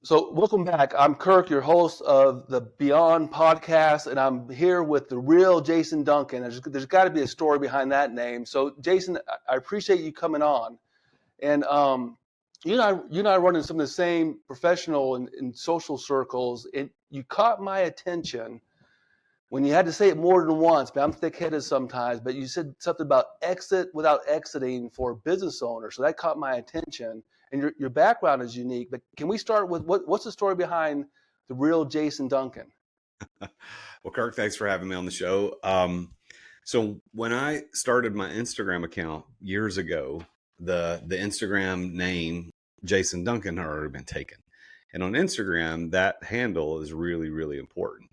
So welcome back. I'm Kirk, your host of the Beyond podcast, and I'm here with the real Jason Duncan. There's got to be a story behind that name. So Jason, I appreciate you coming on. And you and I run in some of the same professional and social circles. And you caught my attention when you had to say it more than once. But I'm thick-headed sometimes. But you said something about exit without exiting for business owners. So that caught my attention. And your background is unique. But can we start with what's the story behind the real Jason Duncan? Well, Kirk, thanks for having me on the show. So when I started my Instagram account years ago, the Instagram name Jason Duncan had already been taken. And on Instagram, that handle is really, really important,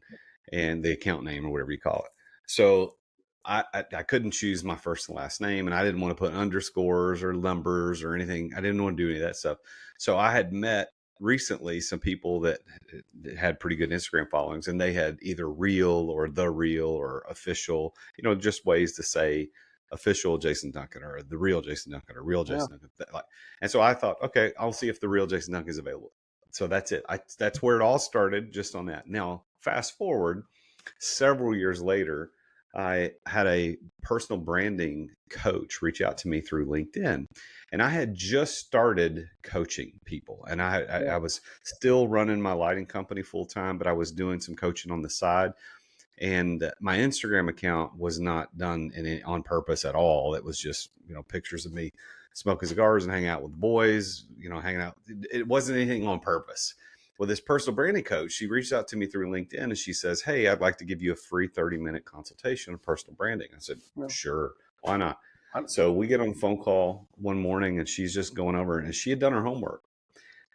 and the account name or whatever you call it. So I couldn't choose my first and last name, and I didn't want to put underscores or numbers or anything. I didn't want to do any of that stuff. So I had met recently some people that had pretty good Instagram followings, and they had either real or the real or official, just ways to say official Jason Duncan or the real Jason Duncan or real Jason Duncan. And so I thought, okay, I'll see if the real Jason Duncan is available. So that's it. That's where it all started, just on that. Now, fast forward several years later, I had a personal branding coach reach out to me through LinkedIn, and I had just started coaching people, and I was still running my lighting company full time, but I was doing some coaching on the side. And my Instagram account was not done on purpose at all. It was just, pictures of me smoking cigars and hanging out with the boys, hanging out. It wasn't anything on purpose. Well, this personal branding coach, she reached out to me through LinkedIn, and she says, "Hey, I'd like to give you a free 30-minute consultation on personal branding." I said, "Sure, why not?" So we get on a phone call one morning, and she's just going over, and she had done her homework.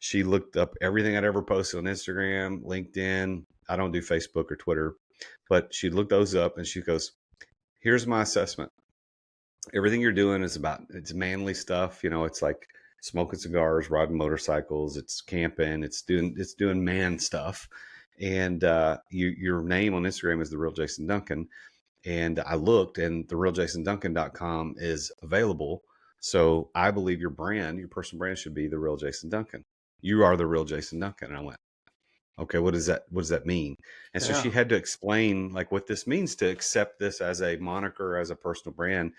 She looked up everything I'd ever posted on Instagram, LinkedIn. I don't do Facebook or Twitter, but she looked those up, and she goes, "Here's my assessment. Everything you're doing it's manly stuff. It's like smoking cigars, riding motorcycles, it's camping, it's doing man stuff. And your name on Instagram is the real Jason Duncan." And I looked, and the realjasonduncan.com is available. So I believe your personal brand should be the real Jason Duncan. You are the real Jason Duncan. And I went, okay, what does that mean? And so she had to explain what this means to accept this as a moniker, as a personal brand.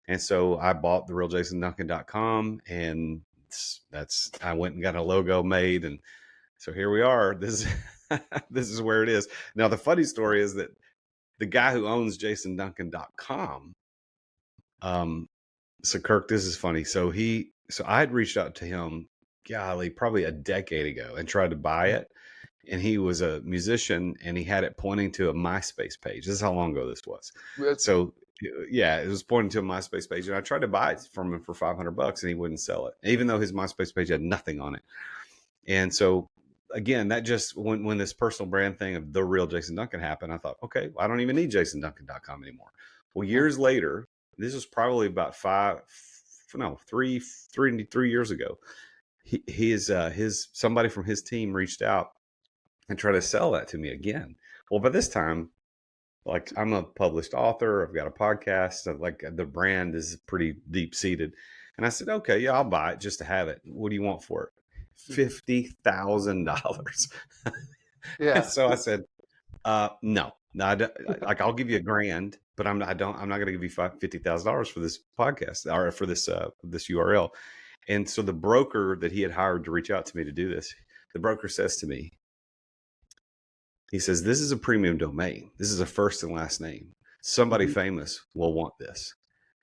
And so I bought the realjasonduncan.com, and I went and got a logo made. And so here we are. This is where it is. Now, the funny story is that the guy who owns jasonduncan.com, so Kirk, this is funny. So I had reached out to him, probably a decade ago, and tried to buy it. And he was a musician, and he had it pointing to a MySpace page. This is how long ago this was. So yeah, it was pointing to a MySpace page, and I tried to buy it from him for $500, and he wouldn't sell it, even though his MySpace page had nothing on it. And so again, that just when this personal brand thing of the real Jason Duncan happened, I thought, okay, I don't even need jasonduncan.com anymore. Well, years later, this was probably about 3 years ago. Somebody from his team reached out and tried to sell that to me again. Well, by this time, I'm a published author, I've got a podcast, so the brand is pretty deep seated. And I said, okay, yeah, I'll buy it just to have it. What do you want for it? $50,000. Yeah. So I said, no, I'll give you $1,000, but I'm not going to give you $50,000 for this podcast or for this URL. And so the broker that he had hired to reach out to me to do this, the broker says to me, he says, "This is a premium domain. This is a first and last name. Somebody famous will want this."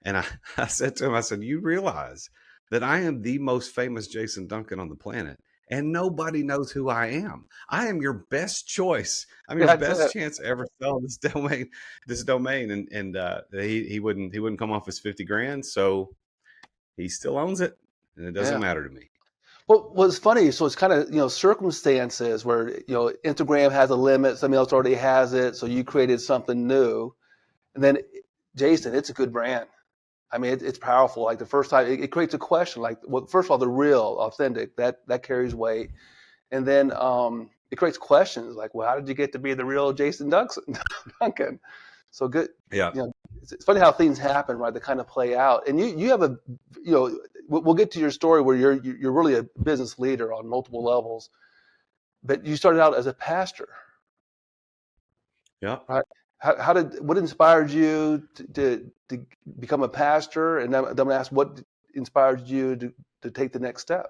And I said to him, I said, "You realize that I am the most famous Jason Duncan on the planet, and nobody knows who I am. I am your best choice. I'm your best chance to ever sell this domain." And he wouldn't come off his $50,000. So he still owns it, and it doesn't matter to me. Well, what's funny, so it's kind of, circumstances where, Instagram has a limit, somebody else already has it, so you created something new. And then, Jason, it's a good brand. I mean, it's powerful. Like the first time, it creates a question. First of all, the real, authentic, that carries weight. And then it creates questions like, well, how did you get to be the real Jason Duncan? So good. Yeah. It's funny how things happen, right? They kind of play out. And you have we'll get to your story where you're really a business leader on multiple levels. but you started out as a pastor, Yeah. right? What inspired you to become a pastor? And then I'm going to ask what inspired you to take the next step?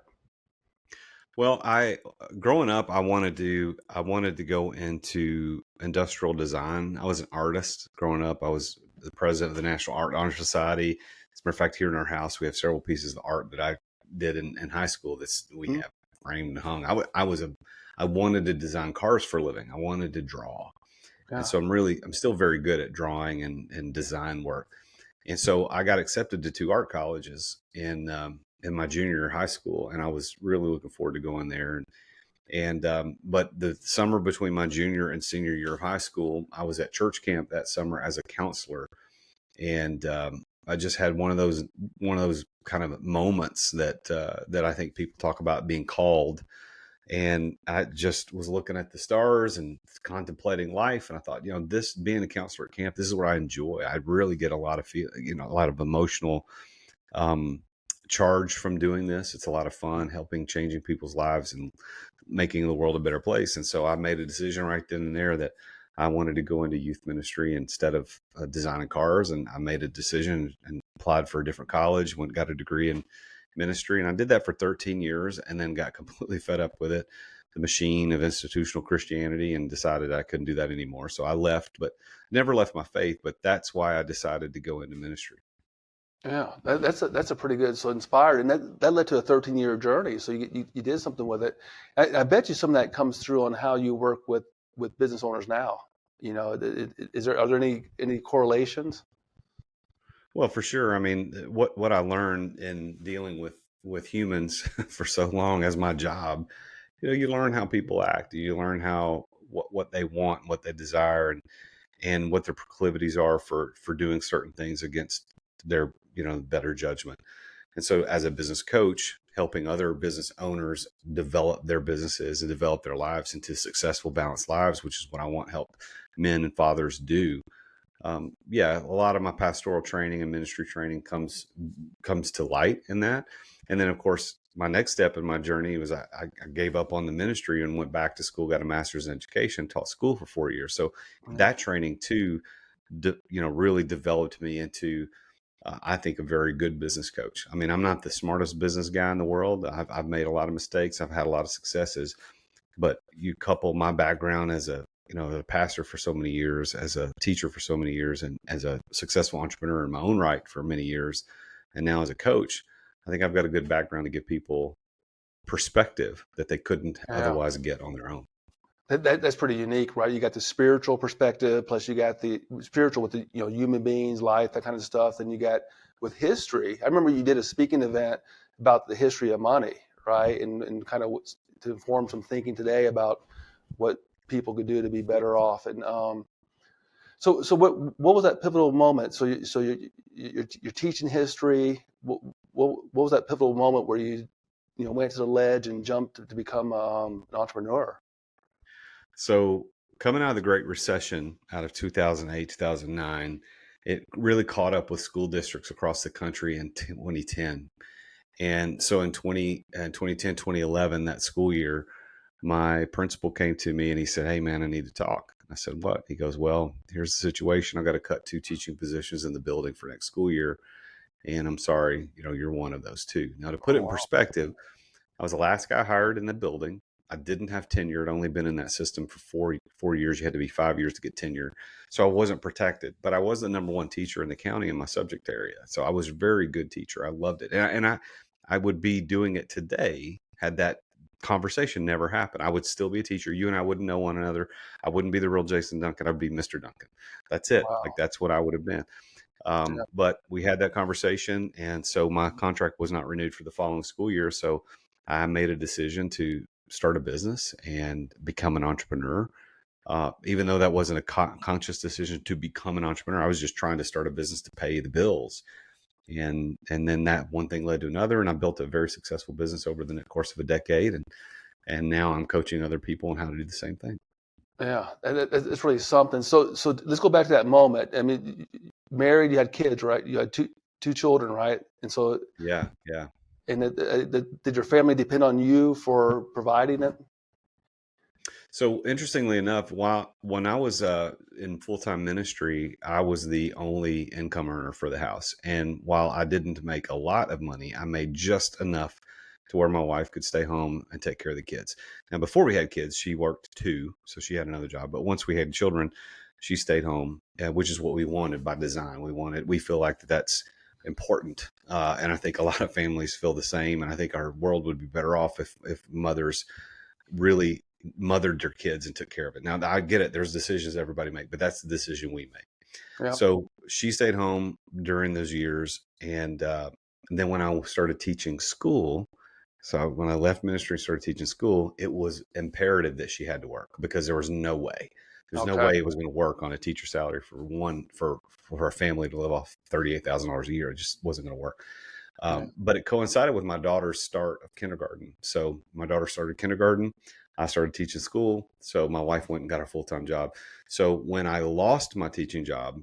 Well, I growing up, I wanted to go into industrial design. I was an artist growing up. I was the president of the National Art Honor Society. As a matter of fact, here in our house, we have several pieces of art that I did in high school that we Hmm. have framed and hung. I wanted to design cars for a living. I wanted to draw, and Yeah. so I'm still very good at drawing and design work. And so I got accepted to two art colleges in my junior year of high school, and I was really looking forward to going there. And but the summer between my junior and senior year of high school, I was at church camp that summer as a counselor, and I just had one of those kind of moments that I think people talk about being called. And I just was looking at the stars and contemplating life, and I thought, this being a counselor at camp, this is what I enjoy. I really get a lot of a lot of emotional um, charge from doing this. It's a lot of fun helping changing people's lives and making the world a better place. And so I made a decision right then and there that I wanted to go into youth ministry instead of designing cars. And I made a decision and applied for a different college, got a degree in ministry. And I did that for 13 years and then got completely fed up with it, the machine of institutional Christianity, and decided I couldn't do that anymore. So I left, but never left my faith. But that's why I decided to go into ministry. Yeah, that's a pretty good. So inspired, and that led to a 13-year journey. So you did something with it. I bet you some of that comes through on how you work with business owners now. Are there any correlations? Well, for sure. I mean, what I learned in dealing with humans for so long as my job, you learn how people act. You learn how what they want, what they desire, and what their proclivities are for doing certain things against their better judgment. And so, as a business coach, helping other business owners develop their businesses and develop their lives into successful, balanced lives, which is what I want to help men and fathers do. Yeah, a lot of my pastoral training and ministry training comes to light in that. And then, of course, my next step in my journey was I gave up on the ministry and went back to school, got a master's in education, taught school for 4 years. So Yeah. that training too, really developed me into, I think, a very good business coach. I mean, I'm not the smartest business guy in the world. I've made a lot of mistakes. I've had a lot of successes, but you couple my background as a pastor for so many years, as a teacher for so many years, and as a successful entrepreneur in my own right for many years, and now as a coach, I think I've got a good background to give people perspective that they couldn't Yeah. otherwise get on their own. That's pretty unique, right? You got the spiritual perspective, plus you got the spiritual with the human beings, life, that kind of stuff. Then you got with history. I remember you did a speaking event about the history of money, right? And kind of to inform some thinking today about what people could do to be better off. And so what was that pivotal moment? You're teaching history. What was that pivotal moment where you went to the ledge and jumped to become an entrepreneur? So coming out of the Great Recession out of 2008, 2009, it really caught up with school districts across the country in 2010. And so in 2010, 2011, that school year, my principal came to me and he said, "Hey man, I need to talk." I said, "What?" He goes, "Well, here's the situation. I've got to cut 2 teaching positions in the building for next school year. And I'm sorry, you're one of those two." Now, to put Oh, it in wow. perspective, I was the last guy hired in the building. I didn't have tenure. I'd only been in that system for four years. You had to be 5 years to get tenure. So I wasn't protected, but I was the number one teacher in the county in my subject area. So I was a very good teacher. I loved it. I would be doing it today had that conversation never happened. I would still be a teacher. You and I wouldn't know one another. I wouldn't be the real Jason Duncan. I'd be Mr. Duncan. That's it. Like, Wow. that's what I would have been. Yeah. But we had that conversation, and so my contract was not renewed for the following school year. So I made a decision to start a business and become an entrepreneur. Even though that wasn't a conscious decision to become an entrepreneur, I was just trying to start a business to pay the bills. And then that one thing led to another, and I built a very successful business over the course of a decade. And now I'm coaching other people on how to do the same thing. Yeah, and it's really something. So let's go back to that moment. I mean, married, you had kids, right? You had two children, right? And so, Yeah, yeah. did your family depend on you for providing it? So interestingly enough, while when I was in full time ministry, I was the only income earner for the house. And while I didn't make a lot of money, I made just enough to where my wife could stay home and take care of the kids. Now, before we had kids, she worked too, so she had another job. But once we had children, she stayed home, which is what we wanted by design. We feel like that's important, and I think a lot of families feel the same. And I think our world would be better off if mothers really mothered their kids and took care of it. Now I get it. There's decisions everybody make, but that's the decision we make. Yeah. So she stayed home during those years. And then when I started teaching school, so when I left ministry, started teaching school, it was imperative that she had to work because there's no Okay. way it was going to work on a teacher salary for a family to live off $38,000 a year. It just wasn't going to work. Yeah. But it coincided with my daughter's start of kindergarten. So my daughter started kindergarten. I started teaching school. So my wife went and got a full-time job. So when I lost my teaching job,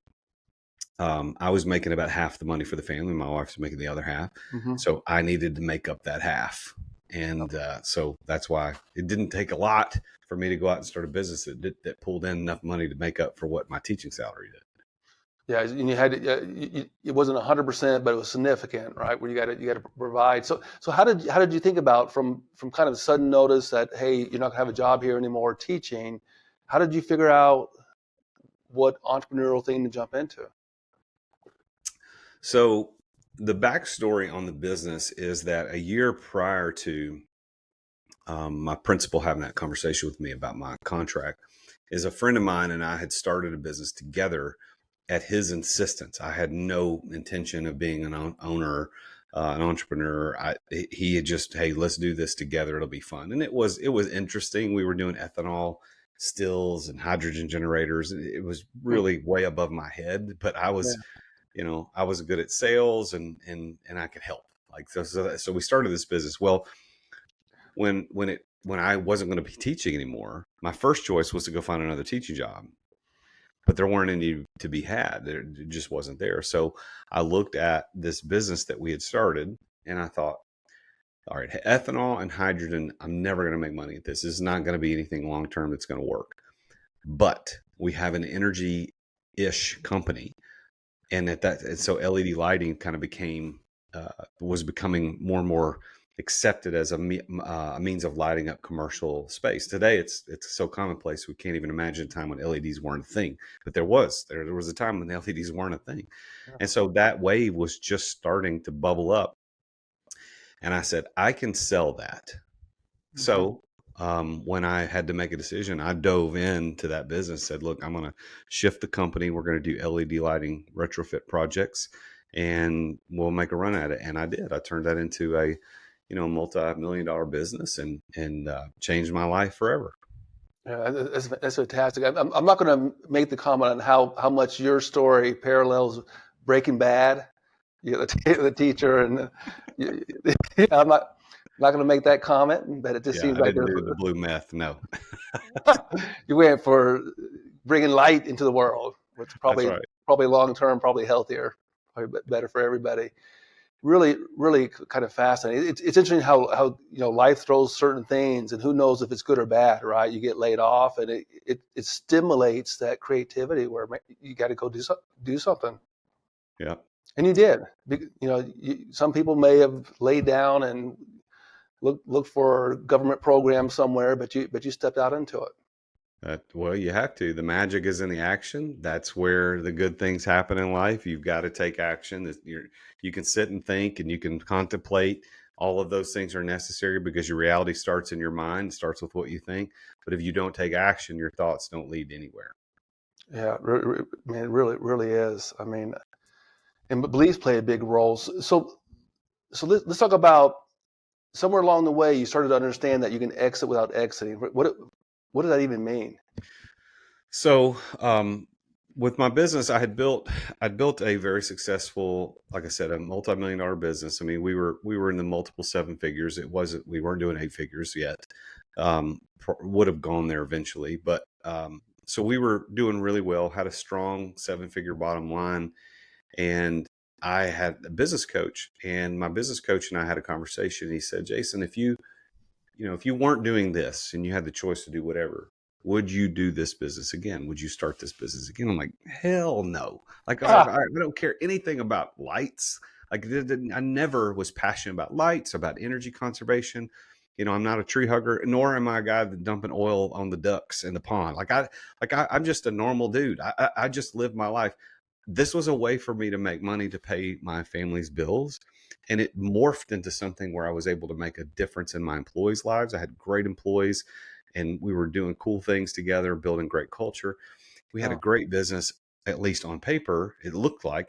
I was making about half the money for the family. My wife was making the other half. Hmm. So I needed to make up that half. And so that's why it didn't take a lot for me to go out and start a business that pulled in enough money to make up for what my teaching salary did. Yeah, and you had it wasn't 100%, but it was significant, right? Where you got to provide. So how did you think about from kind of sudden notice that, hey, you're not gonna have a job here anymore teaching? How did you figure out what entrepreneurial thing to jump into? So the backstory on the business is that a year prior to my principal having that conversation with me about my contract, is a friend of mine and I had started a business together at his insistence. I had no intention of being an owner, an entrepreneur. He had just, hey, let's do this together. It'll be fun. And it was interesting. We were doing ethanol stills and hydrogen generators. It was Hmm. really way above my head, but Yeah. I was good at sales and I could help. Like so we started this business. Well, when I wasn't going to be teaching anymore, my first choice was to go find another teaching job, but there weren't any to be had. It just wasn't there. So I looked at this business that we had started and I thought, all right, ethanol and hydrogen, I'm never going to make money at this. This is not going to be anything long term that's going to work. But we have an energy ish company. And so LED lighting kind of was becoming more and more accepted as a means of lighting up commercial space. Today, it's so commonplace we can't even imagine a time when LEDs weren't a thing. But there was a time when LEDs weren't a thing, and so that wave was just starting to bubble up. And I said, I can sell that. Hmm. So when I had to make a decision, I dove into that business, said, look, I'm going to shift the company. We're going to do LED lighting retrofit projects and we'll make a run at it. And I did. I turned that into a, multi-million-dollar business and changed my life forever. Yeah, that's fantastic. I'm not going to make the comment on how much your story parallels Breaking Bad. You know, the teacher and you, yeah, I'm not going to make that comment, but it just Yeah. seems I like didn't do the blue meth. No, you went for bringing light into the world, which is that's probably right. probably long term, probably healthier, probably better for everybody. Really, really kind of fascinating. It's interesting how life throws certain things, and who knows if it's good or bad, right? You get laid off, and it stimulates that creativity where you got to go do something, Yeah. and you did. Some people may have laid down and look for a government program somewhere, but you stepped out into it. Well, you have to. The magic is in the action. That's where the good things happen in life. You've got to take action. You can sit and think and you can contemplate. All of those things are necessary because your reality starts in your mind, starts with what you think. But if you don't take action, your thoughts don't lead anywhere. Yeah, man, it really is. I mean, and beliefs play a big role. So let's talk about somewhere along the way you started to understand that you can exit without exiting. What does that even mean? So, with my business, I'd built a very successful, like I said, a multi-million-dollar business. I mean, we were in the multiple seven figures. We weren't doing eight figures yet. Would have gone there eventually, but so we were doing really well. Had a strong seven-figure bottom line, and I had a business coach, and my business coach and I had a conversation. He said, "Jason, if you weren't doing this and you had the choice to do whatever, would you do this business again? Would you start this business again? I'm like, hell no. Like, Ah, I don't care anything about lights. Like, I never was passionate about lights, about energy conservation. I'm not a tree hugger, nor am I a guy that dumping oil on the ducks in the pond. I'm just a normal dude. I just live my life. This was a way for me to make money to pay my family's bills. And it morphed into something where I was able to make a difference in my employees' lives. I had great employees and we were doing cool things together, building great culture. We had a oh, great business, at least on paper. It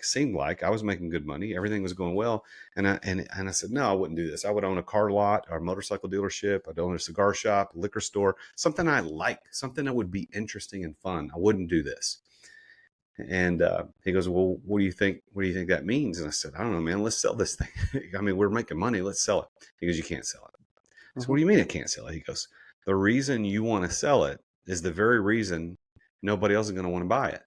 seemed like I was making good money. Everything was going well. And I said, no, I wouldn't do this. I would own a car lot or a motorcycle dealership. I'd own a cigar shop, a liquor store, something I like, something that would be interesting and fun. I wouldn't do this. And he goes, well, what do you think? What do you think that means? And I said, I don't know, man. Let's sell this thing. I mean, we're making money. Let's sell it. He goes, you can't sell it. So what mhm, do you mean I can't sell it? He goes, the reason you want to sell it is the very reason nobody else is going to want to buy it,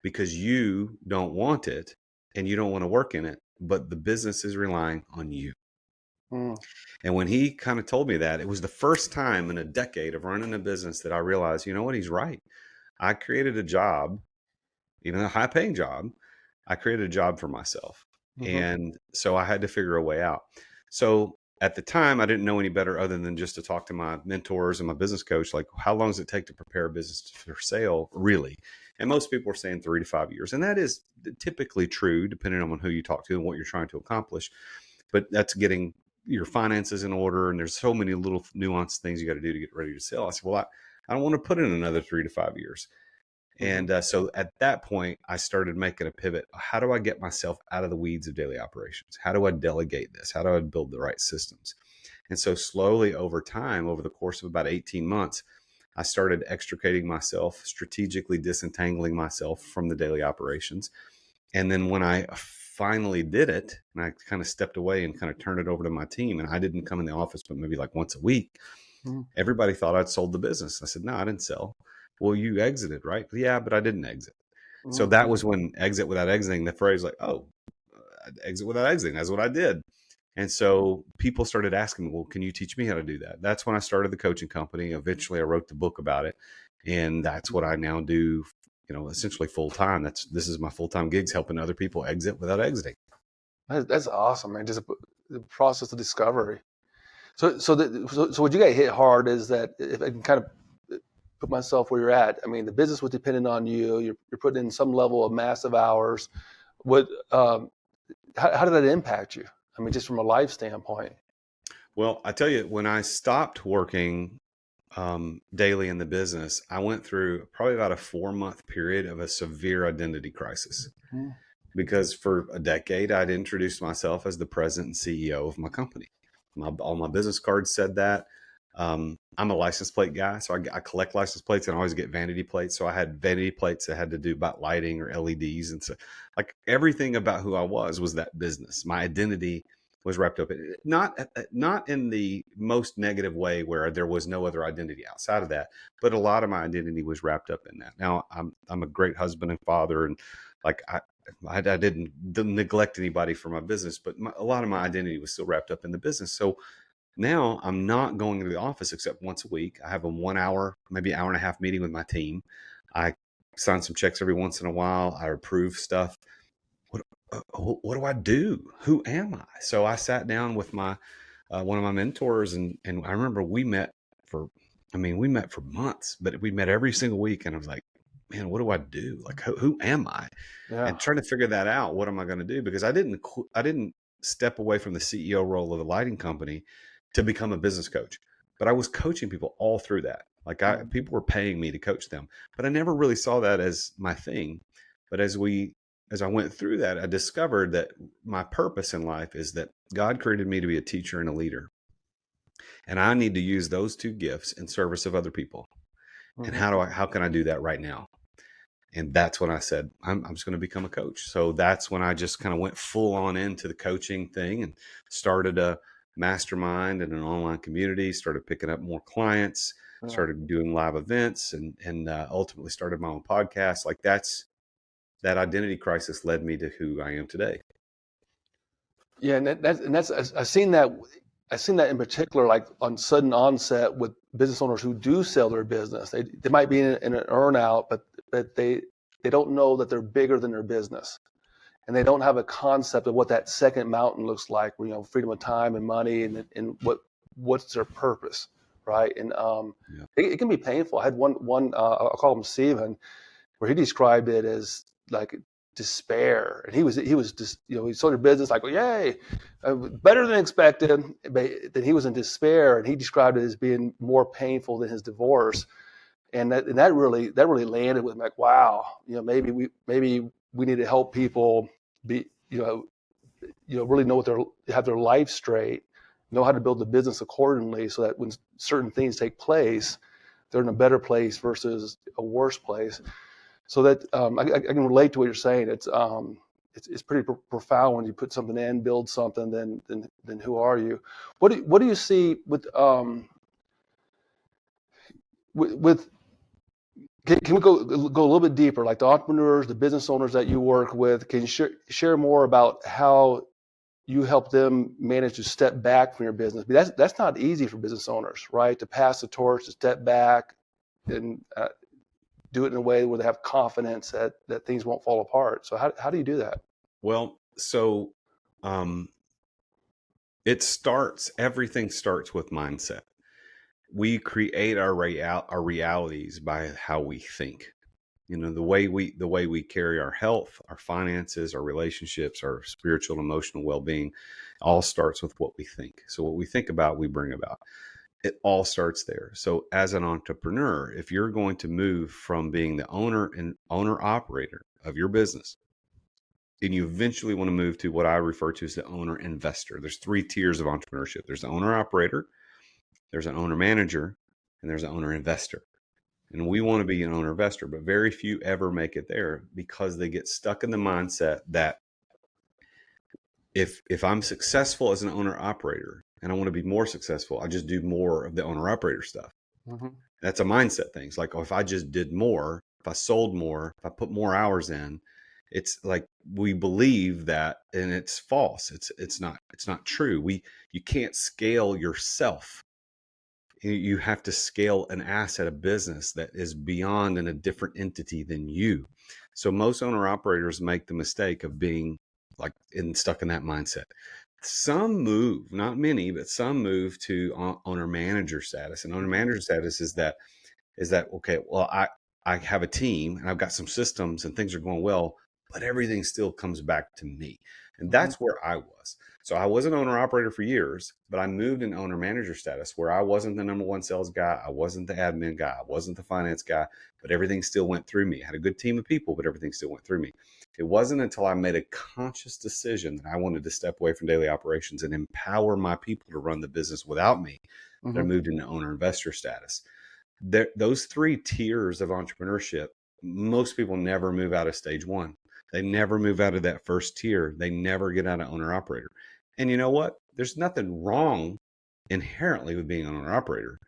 because you don't want it and you don't want to work in it, but the business is relying on you. mm, And when he kind of told me that, it was the first time in a decade of running a business that I realized, you know what, he's right. I created a job, even a high paying job. I created a job for myself. mhm, And so I had to figure a way out. So at the time, I didn't know any better other than just to talk to my mentors and my business coach, like, how long does it take to prepare a business for sale, really? And most people are saying 3 to 5 years. And that is typically true, depending on who you talk to and what you're trying to accomplish. But that's getting your finances in order. And there's so many little nuanced things you got to do to get ready to sell. I said, well, I don't want to put in another 3 to 5 years. mhm, And so at that point, I started making a pivot. How do I get myself out of the weeds of daily operations? How do I delegate this? How do I build the right systems? And so slowly over time, over the course of about 18 months, I started extricating myself, strategically disentangling myself from the daily operations. And then when I finally did it, and I kind of stepped away and kind of turned it over to my team, and I didn't come in the office, but maybe like once a week, mhm, everybody thought I'd sold the business. I said, no, I didn't sell. Well, you exited, right? Yeah, but I didn't exit. So mhm, that was when exit without exiting, the phrase like, oh, exit without exiting. That's what I did. And so people started asking me, well, can you teach me how to do that? That's when I started the coaching company. Eventually I wrote the book about it. And that's what I now do, essentially full time. This is my full-time gigs, helping other people exit without exiting. That's awesome, man. Just the process of discovery. So what you got hit hard is that if I can kind of put myself where you're at. I mean, the business was dependent on you. You're putting in some level of massive hours. What how did that impact you? I mean, just from a life standpoint. Well, I tell you, when I stopped working daily in the business, I went through probably about a 4 month period of a severe identity crisis, Mm-hmm. because for a decade I'd introduced myself as the president and CEO of my company. All my business cards said that. I'm a license plate guy, so I collect license plates and I always get vanity plates. So I had vanity plates that had to do about lighting or LEDs, and so like everything about who I was that business. My identity was wrapped up in it. Not in the most negative way where there was no other identity outside of that, but a lot of my identity was wrapped up in that. Now I'm a great husband and father, and like I didn't neglect anybody for my business, but a lot of my identity was still wrapped up in the business. So now I'm not going to the office except once a week. I have a 1 hour, maybe hour and a half meeting with my team. I sign some checks every once in a while. I approve stuff. What do I do? Who am I? So I sat down with my one of my mentors, and I remember for, we met for months, but we met every single week, and I was like, man, what do I do? Like, who am I? Yeah. And trying to figure that out. What am I going to do? Because I didn't step away from the CEO role of the lighting company to become a business coach, but I was coaching people all through that. Like Mhm. people were paying me to coach them, but I never really saw that as my thing. But as I went through that, I discovered that my purpose in life is that God created me to be a teacher and a leader. And I need to use those two gifts in service of other people. And Mhm. how can I do that right now? And that's when I said, I'm just going to become a coach. So that's when I just kind of went full on into the coaching thing and started a mastermind and an online community, started picking up more clients, Yeah. started doing live events, and ultimately started my own podcast. Like that identity crisis led me to who I am today. Yeah, and that's I've seen that. I've seen that in particular, like on sudden onset with business owners who do sell their business. They might be in an earnout, but they don't know that they're bigger than their business, and they don't have a concept of what that second mountain looks like. You know, freedom of time and money, and what's their purpose, right? And Yeah. it can be painful. I had one I'll call him Steven, where he described it as like despair, and he was just, you know, he sold your business like, well, yay, better than expected, but then he was in despair, and he described it as being more painful than his divorce, and that really landed with me, like, wow, you know, maybe we need to help people be, really know have their life straight, know how to build the business accordingly, so that when certain things take place, they're in a better place versus a worse place. So that I can relate to what you're saying. It's pretty profound when you put something in, build something. Then who are you? What do you see with can we go a little bit deeper? Like the entrepreneurs, the business owners that you work with, can you share more about how you help them manage to step back from your business? That's not easy for business owners, right? To pass the torch, to step back, and do it in a way where they have confidence that things won't fall apart. So how do you do that? Well, so um, everything starts with mindset. We create our realities by how we think. You know, the way we carry our health, our finances, our relationships, our spiritual and emotional well-being all starts with what we think. So what we think about, we bring about. It all starts there. So as an entrepreneur, if you're going to move from being the owner operator of your business, and you eventually want to move to what I refer to as the owner investor. There's three tiers of entrepreneurship. There's the owner operator, there's an owner manager, and there's an owner investor. And we want to be an owner investor, but very few ever make it there because they get stuck in the mindset that if I'm successful as an owner operator and I want to be more successful, I just do more of the owner operator stuff. Mm-hmm. That's a mindset thing. It's like, oh, if I just did more, if I sold more, if I put more hours in, it's like we believe that, and it's false. It's not true. You can't scale yourself. You have to scale an asset, a business that is beyond and a different entity than you. So most owner operators make the mistake of being stuck in that mindset. Some move, not many, but some move to owner manager status. And owner manager status is that okay, well, I have a team and I've got some systems and things are going well, but everything still comes back to me. And Mm-hmm. that's where I was. So I was an owner operator for years, but I moved in owner manager status where I wasn't the number one sales guy. I wasn't the admin guy. I wasn't the finance guy, but everything still went through me. I had a good team of people, but everything still went through me. It wasn't until I made a conscious decision that I wanted to step away from daily operations and empower my people to run the business without me that I Mm-hmm. moved into owner investor status. Those three tiers of entrepreneurship, most people never move out of stage one. They never move out of that first tier. They never get out of owner operator. And you know what? There's nothing wrong inherently with being an owner operator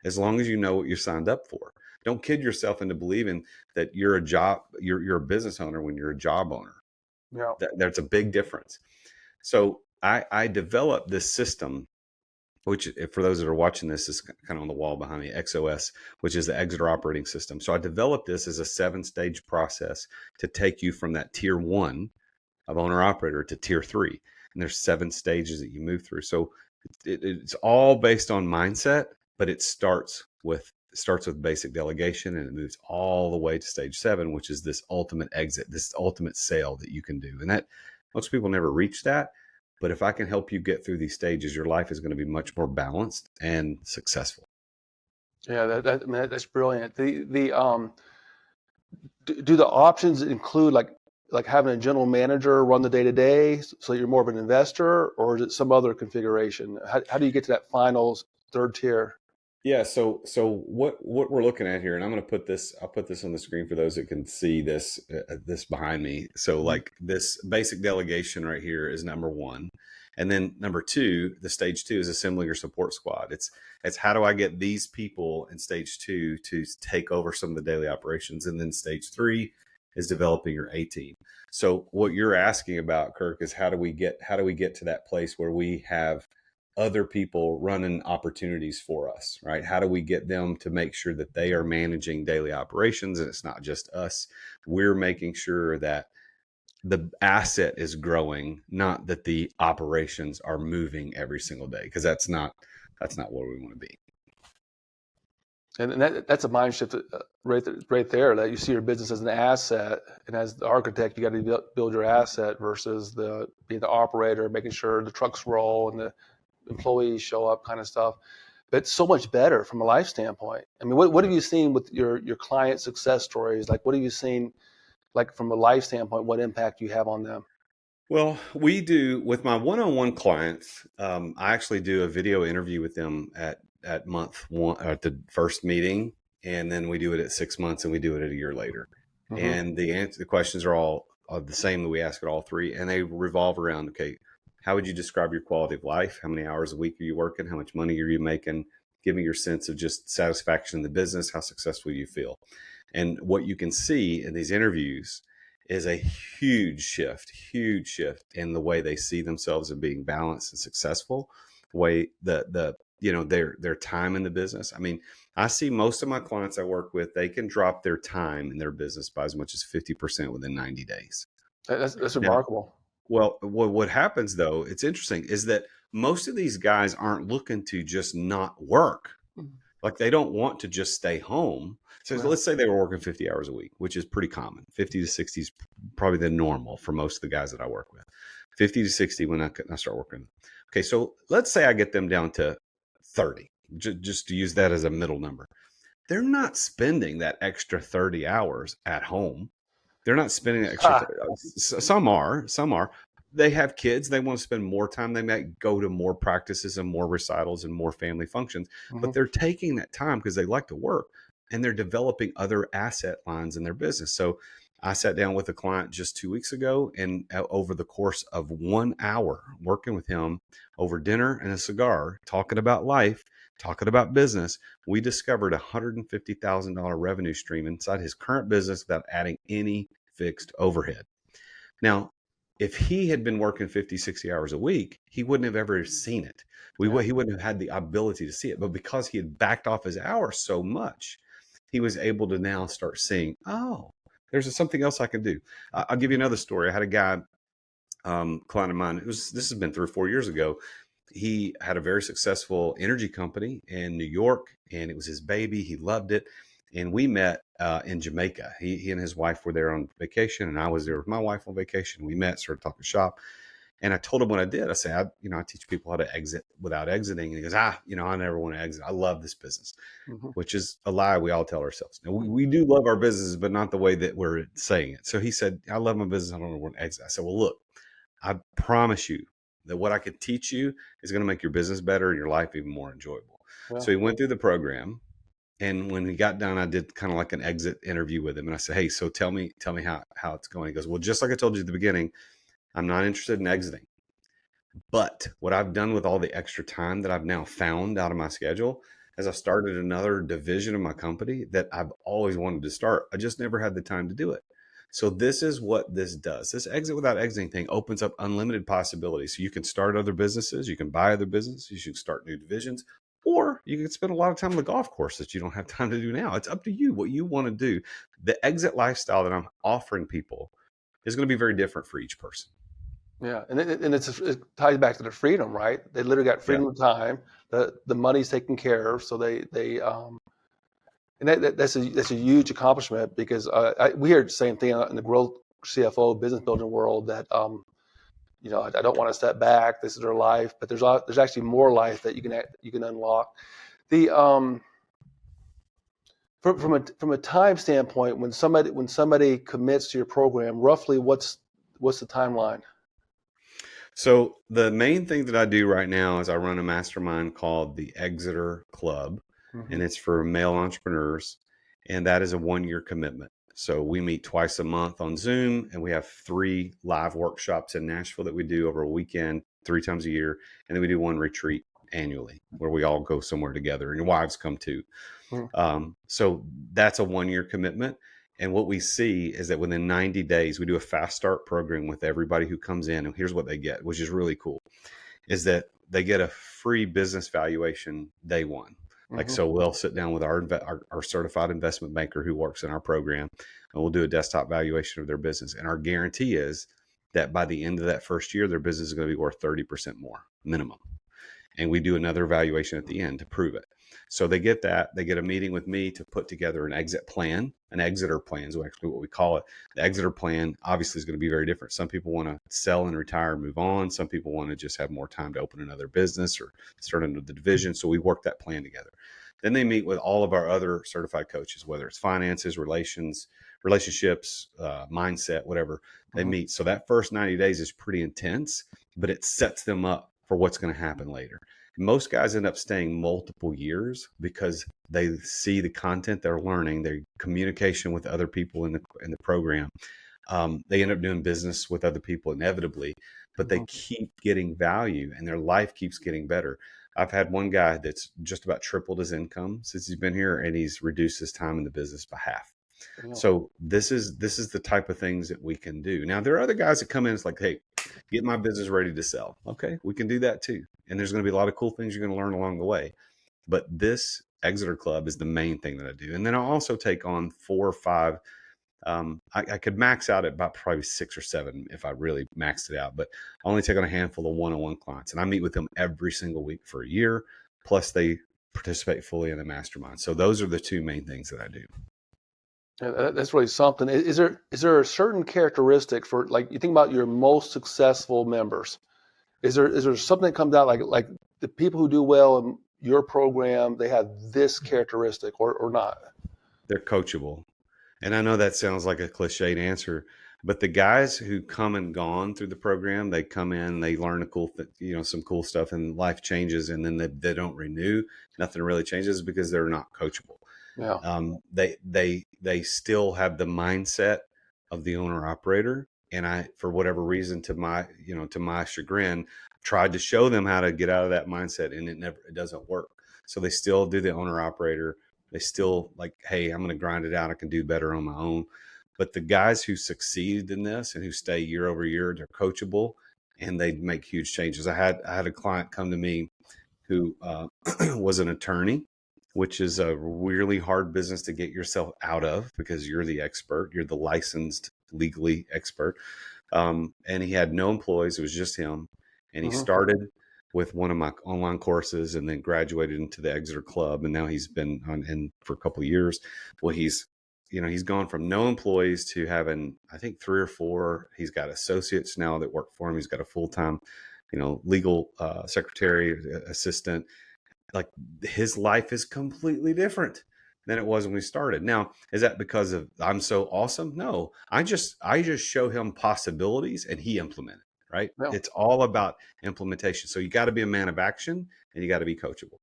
as long as you know what you signed up for. Don't kid yourself into believing that you're a business owner when you're a job owner. Yeah. There's a big difference. So I developed this system, which for those that are watching this is kind of on the wall behind me, XOS, which is the Exeter operating system. So I developed this as a 7-stage process to take you from that tier 1 of owner operator to tier 3. And there's 7 stages that you move through. So it's all based on mindset, but it starts with basic delegation, and it moves all the way to stage 7, which is this ultimate exit, this ultimate sale that you can do. And that most people never reach that. But if I can help you get through these stages, your life is going to be much more balanced and successful. Yeah, I mean, that's brilliant. Do the options include like having a general manager run the day to day, so you're more of an investor, or is it some other configuration? How do you get to that final third tier? Yeah. So what we're looking at here, and I'll put this on the screen for those that can see this behind me. So Mhm. like this basic delegation right here is number 1. And then number 2, the stage 2 is assembling your support squad. It's how do I get these people in stage 2 to take over some of the daily operations? And then stage 3 is developing your A team. So what you're asking about, Kirk, is how do we get to that place where we have other people running opportunities for us, right? How do we get them to make sure that they are managing daily operations and it's not just us? We're making sure that the asset is growing, not that the operations are moving every single day, because that's not where we want to be. And that's a mind shift right there. That you see your business as an asset, and as the architect, you got to build your asset versus being the operator, making sure the trucks roll and the employees show up, kind of stuff. But it's so much better from a life standpoint. I mean, what have you seen with your client success stories? Like, what have you seen, like from a life standpoint, what impact you have on them? Well, we do with my one-on-one clients. I actually do a video interview with them at month one, at the first meeting, and then we do it at 6 months, and we do it at a year later. Mm-hmm. And the questions are all the same that we ask at all three, and they revolve around, okay, how would you describe your quality of life? How many hours a week are you working? How much money are you making? Give me your sense of just satisfaction in the business. How successful you feel? And what you can see in these interviews is a huge shift in the way they see themselves as being balanced and successful. Way their time in the business. I mean, I see most of my clients I work with, they can drop their time in their business by as much as 50% within 90 days. That's Now, remarkable. well, what happens though, it's interesting, is that most of these guys aren't looking to just not work. Like they don't want to just stay home. So Right. let's say they were working 50 hours a week, which is pretty common. 50 to 60 is probably the normal for most of the guys that I work with. 50 to 60 when I start working. Okay, so let's say I get them down to 30, just to use that as a middle number. They're not spending that extra 30 hours at home. They're not spending that extra. Some are. They have kids. They want to spend more time. They might go to more practices and more recitals and more family functions, but they're taking that time because they like to work and they're developing other asset lines in their business. So I sat down with a client just 2 weeks ago, and over the course of 1 hour working with him over dinner and a cigar, talking about life, talking about business, we discovered a $150,000 revenue stream inside his current business without adding any fixed overhead. Now, if he had been working 50, 60 hours a week, he wouldn't have ever seen it. He wouldn't have had the ability to see it. But because he had backed off his hours so much, he was able to now start seeing, oh, there's something else I can do. I'll give you another story. I had a guy, client of mine, this has been 3 or 4 years ago. He had a very successful energy company in New York, and it was his baby. He loved it. And we met in Jamaica. He and his wife were there on vacation, and I was there with my wife on vacation. We met, started talking shop. And I told him what I did. I said, I teach people how to exit without exiting. And he goes, I never want to exit. I love this business, which is a lie we all tell ourselves. Now, we do love our businesses, but not the way that we're saying it. So he said, I love my business. I don't want to exit. I said, well, look, I promise you that what I could teach you is going to make your business better and your life even more enjoyable. Yeah. So he went through the program. And when he got done, I did kind of like an exit interview with him. And I said, hey, so tell me how it's going. He goes, well, just like I told you at the beginning, I'm not interested in exiting. But what I've done with all the extra time that I've now found out of my schedule is I've started another division of my company that I've always wanted to start. I just never had the time to do it. So this is what this does. This exit without exiting thing opens up unlimited possibilities. So you can start other businesses. You can buy other businesses. You can start new divisions. Or you can spend a lot of time on the golf course that you don't have time to do now. It's up to you what you want to do. The exit lifestyle that I'm offering people is going to be very different for each person. Yeah, and it ties back to the freedom, right? They literally got freedom of time. The money's taken care of, so that's a huge accomplishment because we hear the same thing in the growth CFO business building world that I don't want to step back. This is their life, but there's actually more life that you can unlock. The from a time standpoint, when somebody commits to your program, roughly what's the timeline? So the main thing that I do right now is I run a mastermind called the Exeter Club, and it's for male entrepreneurs, and that is a 1-year commitment. So we meet twice a month on Zoom, and we have 3 live workshops in Nashville that we do over a weekend, 3 times a year. And then we do 1 retreat annually where we all go somewhere together, and your wives come too. So that's a 1-year commitment. And what we see is that within 90 days, we do a fast start program with everybody who comes in. And here's what they get, which is really cool, is that they get a free business valuation day one. Like, Mm-hmm. so we'll sit down with our certified investment banker who works in our program, and we'll do a desktop valuation of their business. And our guarantee is that by the end of that first year, their business is going to be worth 30% more minimum. And we do another evaluation at the end to prove it. So they get that. They get a meeting with me to put together an exit plan. An exiter plan is actually what we call it. The exiter plan obviously is going to be very different. Some people want to sell and retire and move on. Some people want to just have more time to open another business or start another division. So we work that plan together. Then they meet with all of our other certified coaches, whether it's finances, relationships, mindset, whatever. They Mm-hmm. meet. So that first 90 days is pretty intense, but it sets them up for what's going to happen later. Most guys end up staying multiple years because they see the content they're learning, their communication with other people in the program. They end up doing business with other people inevitably, but they keep getting value and their life keeps getting better. I've had one guy that's just about tripled his income since he's been here, and he's reduced his time in the business by half. Yeah. So this is the type of things that we can do. Now, there are other guys that come in. It's like, hey, get my business ready to sell. Okay, we can do that too. And there's going to be a lot of cool things you're going to learn along the way. But this Exeter Club is the main thing that I do. And then I'll also take on 4 or 5. I could max out at about probably 6 or 7 if I really maxed it out. But I only take on a handful of one-on-one clients. And I meet with them every single week for a year. Plus, they participate fully in the mastermind. So those are the 2 main things that I do. Yeah, that's really something. Is there a certain characteristic for, like, you think about your most successful members? Is there something that comes out like the people who do well in your program, they have this characteristic or not? They're coachable. And I know that sounds like a cliched answer, but the guys who come and gone through the program, they come in, they learn some cool stuff, and life changes, and then they don't renew. Nothing really changes because they're not coachable. Yeah. They still have the mindset of the owner operator, and I, for whatever reason, to my chagrin, tried to show them how to get out of that mindset, and it doesn't work. So they still do the owner operator. They still like, hey, I'm going to grind it out. I can do better on my own. But the guys who succeed in this and who stay year over year, they're coachable and they make huge changes. I had a client come to me who was an attorney, which is a really hard business to get yourself out of because you're the expert. You're the licensed legally expert. And he had no employees. It was just him. And he started with one of my online courses and then graduated into the Exeter Club. And now he's been in for a couple of years. Well, he's gone from no employees to having, I think, 3 or 4. He's got associates now that work for him. He's got a full-time, legal secretary, assistant. Like, his life is completely different than it was when we started. Now, is that because of I'm so awesome? No, I just show him possibilities and he implemented. Right? Yeah. It's all about implementation. So you got to be a man of action and you got to be coachable.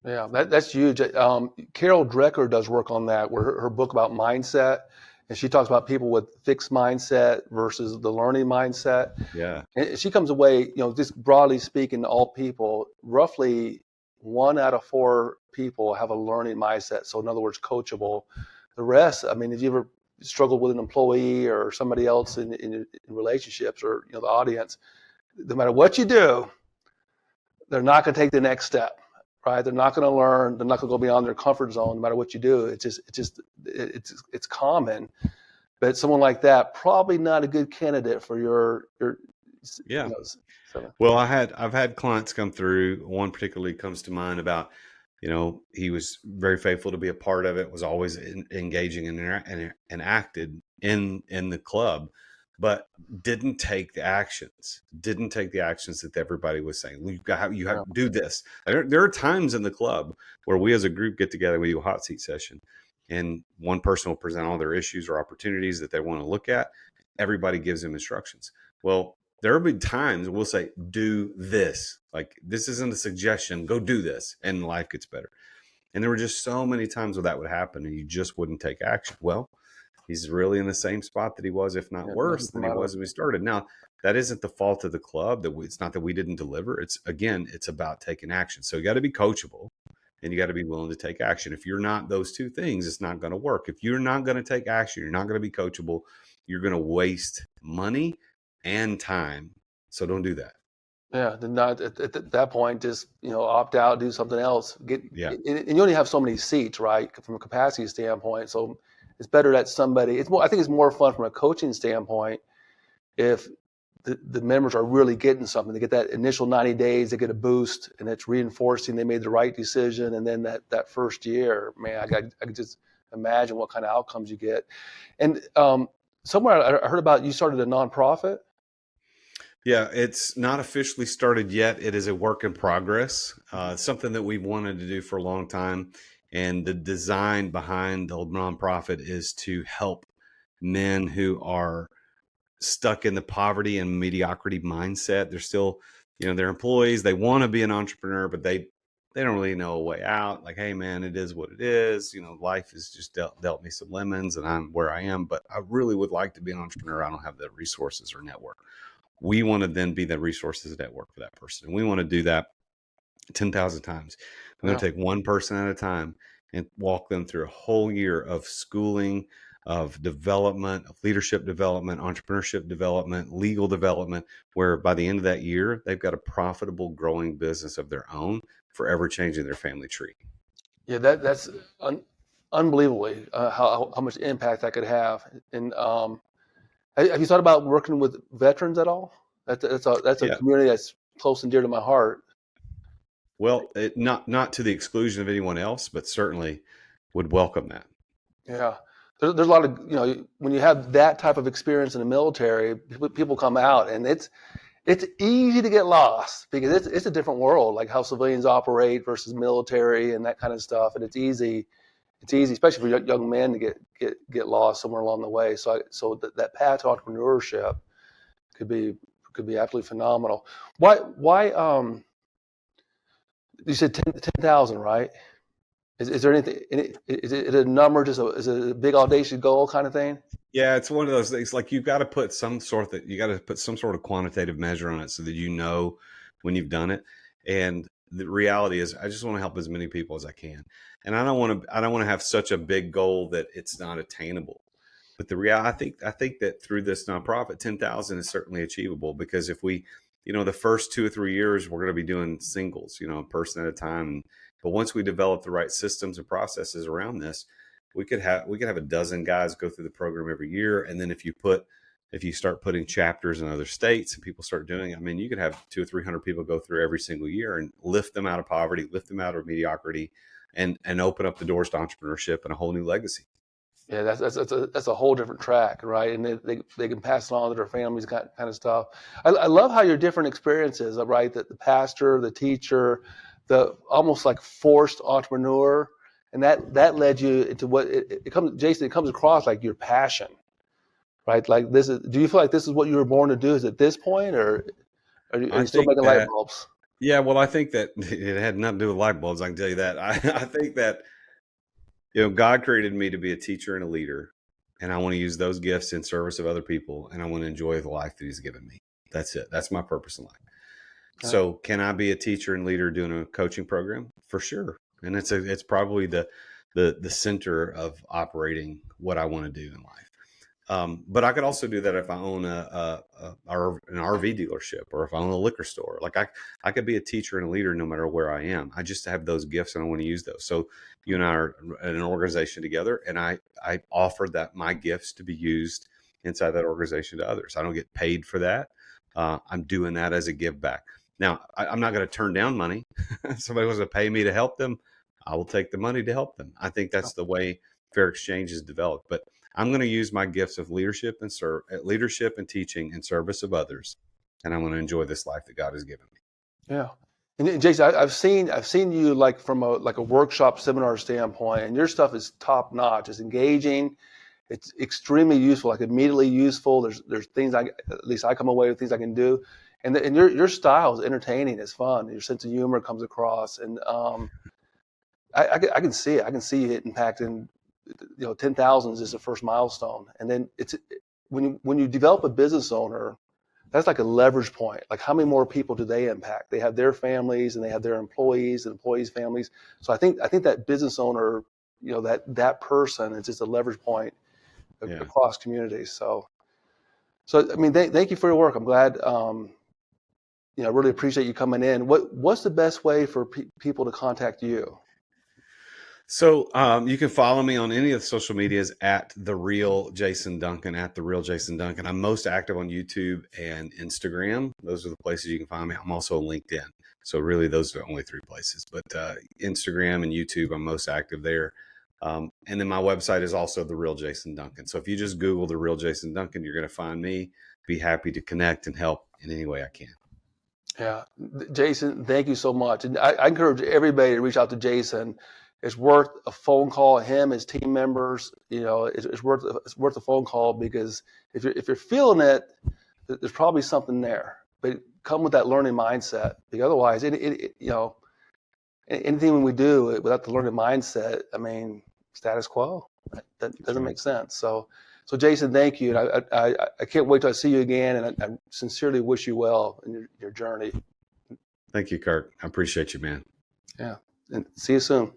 Yeah, that's huge. Carol Drecker does work on that, where her book about mindset, and she talks about people with fixed mindset versus the learning mindset. Yeah. And she comes away, just broadly speaking, to all people, roughly 1 out of 4 people have a learning mindset. So in other words, coachable. The rest, I mean, if you ever struggled with an employee or somebody else in relationships or the audience, no matter what you do, they're not going to take the next step, right? They're not going to learn. They're not going to go beyond their comfort zone, no matter what you do. It's common. But someone like that, probably not a good candidate for your. Yeah. Well, I've had clients come through. One particularly comes to mind about, he was very faithful to be a part of it, was always engaging and acted in the club, but didn't take the actions that everybody was saying. You have to do this. There are times in the club where we as a group get together, we do a hot seat session, and one person will present all their issues or opportunities that they want to look at. Everybody gives them instructions. Well, there will be times we'll say, do this. Like, this isn't a suggestion. Go do this. And life gets better. And there were just so many times where that would happen and you just wouldn't take action. Well, he's really in the same spot that he was, if not worse than he was when we started. Now, that isn't the fault of the club. It's not that we didn't deliver. It's about taking action. So you got to be coachable and you got to be willing to take action. If you're not those 2 things, it's not going to work. If you're not going to take action, you're not going to be coachable, you're going to waste money and time. So don't do that. Yeah, then not at that point, just opt out, do something else. Yeah. And you only have so many seats, right? From a capacity standpoint, so it's better that somebody. It's more. I think it's more fun from a coaching standpoint if the members are really getting something. They get that initial 90 days, they get a boost, and it's reinforcing they made the right decision. And then that first year, man, I could just imagine what kind of outcomes you get. And somewhere I heard about you started a nonprofit. Yeah, it's not officially started yet. It is a work in progress. Something that we've wanted to do for a long time. And the design behind the nonprofit is to help men who are stuck in the poverty and mediocrity mindset. They're still, they're employees. They want to be an entrepreneur, but they don't really know a way out. Like, hey man, it is what it is. Life has just dealt me some lemons and I'm where I am, but I really would like to be an entrepreneur. I don't have the resources or network. We want to then be the resources network for that person. And we want to do that 10,000 times. We're going to take one person at a time and walk them through a whole year of schooling, of development, of leadership development, entrepreneurship development, legal development, where by the end of that year, they've got a profitable, growing business of their own, forever changing their family tree. Yeah, that's unbelievably how much impact that could have. And have you thought about working with veterans at all? That's a Yeah. community that's close and dear to my heart. Well, not to the exclusion of anyone else, but certainly would welcome that. Yeah, there's a lot of when you have that type of experience in the military, people come out and it's easy to get lost because it's a different world, like how civilians operate versus military and that kind of stuff, and it's easy, especially for young men to get lost somewhere along the way. So that path to entrepreneurship could be absolutely phenomenal. Why you said 10,000, right? Is there anything? Is it a number? Is it a big audacious goal kind of thing? Yeah, it's one of those things. Like you got to put some sort of quantitative measure on it so that when you've done it. And the reality is, I just want to help as many people as I can, and I don't want to have such a big goal that it's not attainable. But I think that through this nonprofit, 10,000 is certainly achievable because if we, the first 2 or 3 years, we're going to be doing singles, a person at a time. But once we develop the right systems and processes around this, we could have a dozen guys go through the program every year. And then if you start putting chapters in other states and people start doing it, I mean, you could have 200 or 300 people go through every single year and lift them out of poverty, lift them out of mediocrity, and open up the doors to entrepreneurship and a whole new legacy. Yeah, that's a whole different track, right? And they can pass it on to their families, kind of stuff. I love how your different experiences, right? The pastor, the teacher, the almost like forced entrepreneur, and that led you into what it comes. Jason, it comes across like your passion, right? Like this is. Do you feel like this is what you were born to do? Is at this point, or are I you still think making light that, bulbs? yeah, well, I think that it had nothing to do with light bulbs. I can tell you that. I think that, God created me to be a teacher and a leader, and I want to use those gifts in service of other people, and I want to enjoy the life that He's given me. That's it. That's my purpose in life. Yeah. So, can I be a teacher and leader doing a coaching program? For sure. And it's probably the center of operating what I want to do in life. But I could also do that if I own an RV dealership or if I own a liquor store. Like I could be a teacher and a leader no matter where I am. I just have those gifts and I want to use those. So you and I are in an organization together, and I offer that my gifts to be used inside that organization to others. I don't get paid for that. I'm doing that as a give back. Now, I'm not going to turn down money. If somebody wants to pay me to help them, I will take the money to help them. I think that's the way fair exchange is developed. But I'm going to use my gifts of leadership and teaching in service of others, and I'm going to enjoy this life that God has given me. Yeah. And Jason, I've seen you like from a workshop seminar standpoint, and your stuff is top notch. It's engaging. It's extremely useful, like immediately useful. There's things at least I come away with things I can do, and your style is entertaining. It's fun. Your sense of humor comes across, and I can see it. I can see it impacting. 10,000 is just the first milestone, and then it's when you develop a business owner, that's like a leverage point. Like how many more people do they impact? They have their families and they have their employees and employees' families. So I think that business owner, that person is just a leverage point across communities. So I mean, thank you for your work. I'm glad really appreciate you coming in. What's the best way for people to contact you? So you can follow me on any of the social medias at the Real Jason Duncan, at the Real Jason Duncan. I'm most active on YouTube and Instagram. Those are the places you can find me. I'm also on LinkedIn. So really, those are the only three places. But Instagram and YouTube, I'm most active there. And then my website is also the Real Jason Duncan. So if you just Google the Real Jason Duncan, you're going to find me. Be happy to connect and help in any way I can. Yeah, Jason, thank you so much. And I encourage everybody to reach out to Jason. It's worth a phone call. Him, his team members, it's worth a phone call, because if you're feeling it, there's probably something there. But come with that learning mindset, because otherwise, anything we do without the learning mindset, I mean, status quo. That doesn't make sense. So Jason, thank you. And I can't wait till I see you again. And I sincerely wish you well in your journey. Thank you, Kirk. I appreciate you, man. Yeah. And see you soon.